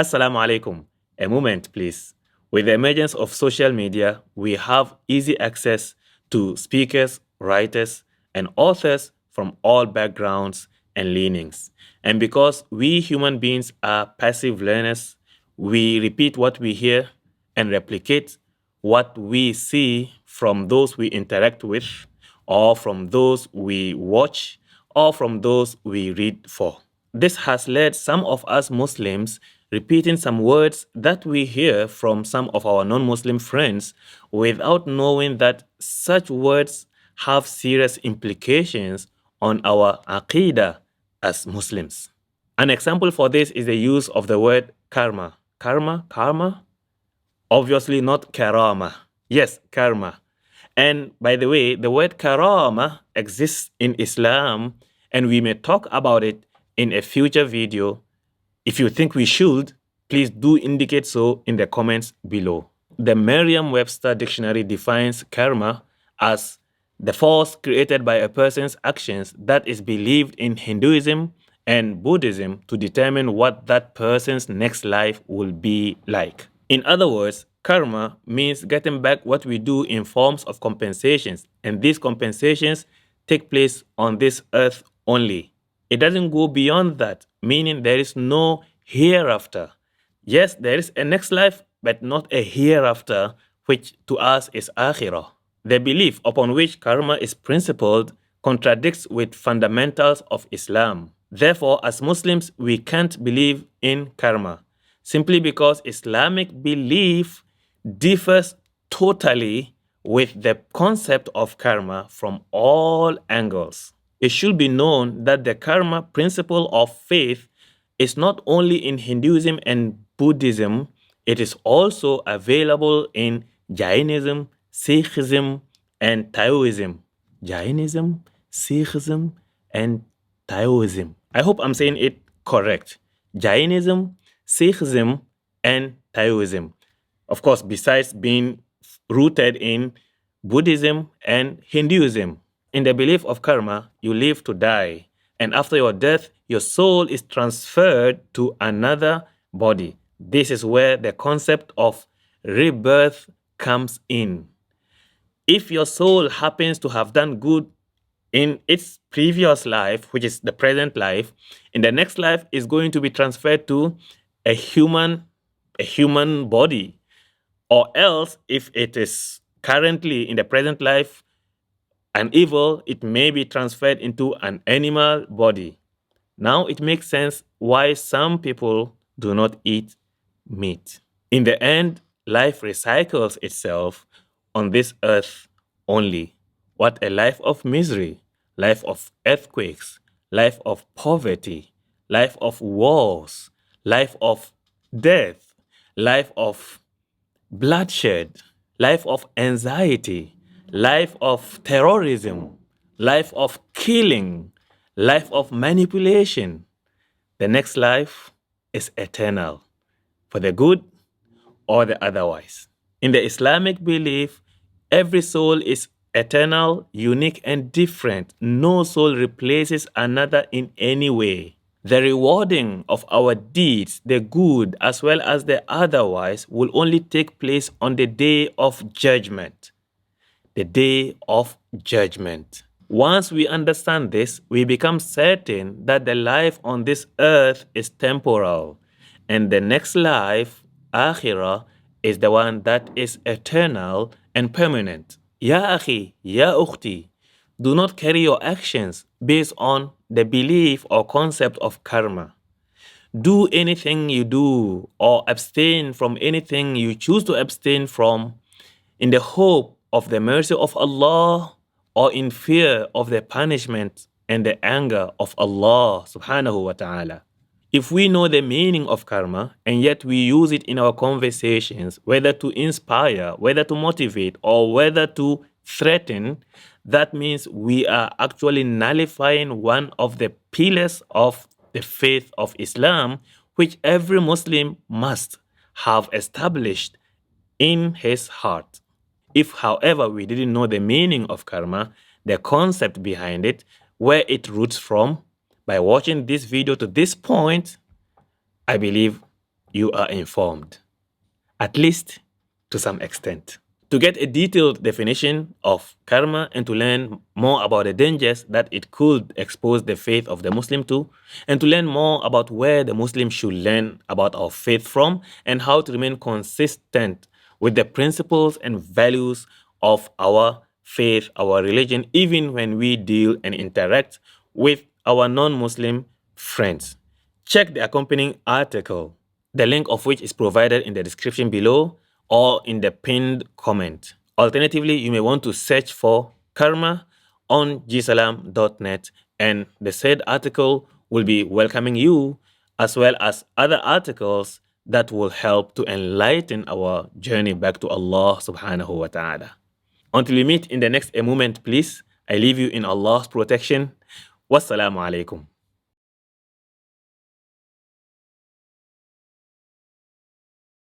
Assalamu alaikum. A moment, please. With the emergence of social media, we have easy access to speakers, writers, and authors from all backgrounds and leanings. And because we human beings are passive learners, we repeat what we hear and replicate what we see from those we interact with, or from those we watch, or from those we read for. This has led some of us Muslims repeating some words that we hear from some of our non-Muslim friends without knowing that such words have serious implications on our aqidah as Muslims. An example for this is the use of the word karma. Karma? Obviously not karama. Yes, karma. And by the way, the word karama exists in Islam, and we may talk about it in a future video. If you think we should, please do indicate so in the comments below. The Merriam-Webster dictionary defines karma as the force created by a person's actions that is believed in Hinduism and Buddhism to determine what that person's next life will be like. In other words, karma means getting back what we do in forms of compensations, and these compensations take place on this earth only. It doesn't go beyond that, meaning there is no hereafter. Yes, there is a next life, but not a hereafter, which to us is akhirah. The belief upon which karma is principled contradicts with fundamentals of Islam. Therefore, as Muslims, we can't believe in karma, simply because Islamic belief differs totally with the concept of karma from all angles. It should be known that the karma principle of faith is not only in Hinduism and Buddhism, it is also available in Jainism, Sikhism, and Taoism. Jainism, Sikhism, and Taoism. I hope I'm saying it correct. Jainism, Sikhism, and Taoism. Of course, besides being rooted in Buddhism and Hinduism. In the belief of karma, you live to die, and after your death, your soul is transferred to another body. This is where the concept of rebirth comes in. If your soul happens to have done good in its previous life, which is the present life, in the next life is going to be transferred to a human body. Or else, if it is currently in the present life an evil, it may be transferred into an animal body. Now it makes sense why some people do not eat meat. In the end, life recycles itself on this earth only. What a life of misery, life of earthquakes, life of poverty, life of wars, life of death, life of bloodshed, life of anxiety, life of terrorism, life of killing, life of manipulation. The next life is eternal, for the good or the otherwise. In the Islamic belief, every soul is eternal, unique, and different. No soul replaces another in any way. The rewarding of our deeds, the good as well as the otherwise, will only take place on the day of judgment. The day of judgment. Once we understand this, we become certain that the life on this earth is temporal, and the next life, akhirah, is the one that is eternal and permanent. Ya akhi, ya ukhti, do not carry your actions based on the belief or concept of karma. Do anything you do or abstain from anything you choose to abstain from in the hope of the mercy of Allah or in fear of the punishment and the anger of Allah subhanahu wa ta'ala. If we know the meaning of karma and yet we use it in our conversations, whether to inspire, whether to motivate, or whether to threaten, that means we are actually nullifying one of the pillars of the faith of Islam, which every Muslim must have established in his heart. If, however, we didn't know the meaning of karma, the concept behind it, where it roots from, by watching this video to this point, I believe you are informed, at least to some extent. To get a detailed definition of karma and to learn more about the dangers that it could expose the faith of the Muslim to, and to learn more about where the Muslim should learn about our faith from and how to remain consistent with the principles and values of our faith, our religion, even when we deal and interact with our non Muslim friends. Check the accompanying article, the link of which is provided in the description below or in the pinned comment. Alternatively, you may want to search for karma on gsalam.net, and the said article will be welcoming you as well as other articles that will help to enlighten our journey back to Allah subhanahu wa ta'ala. Until we meet in the next A Moment, please, I leave you in Allah's protection. Wassalamu alaikum.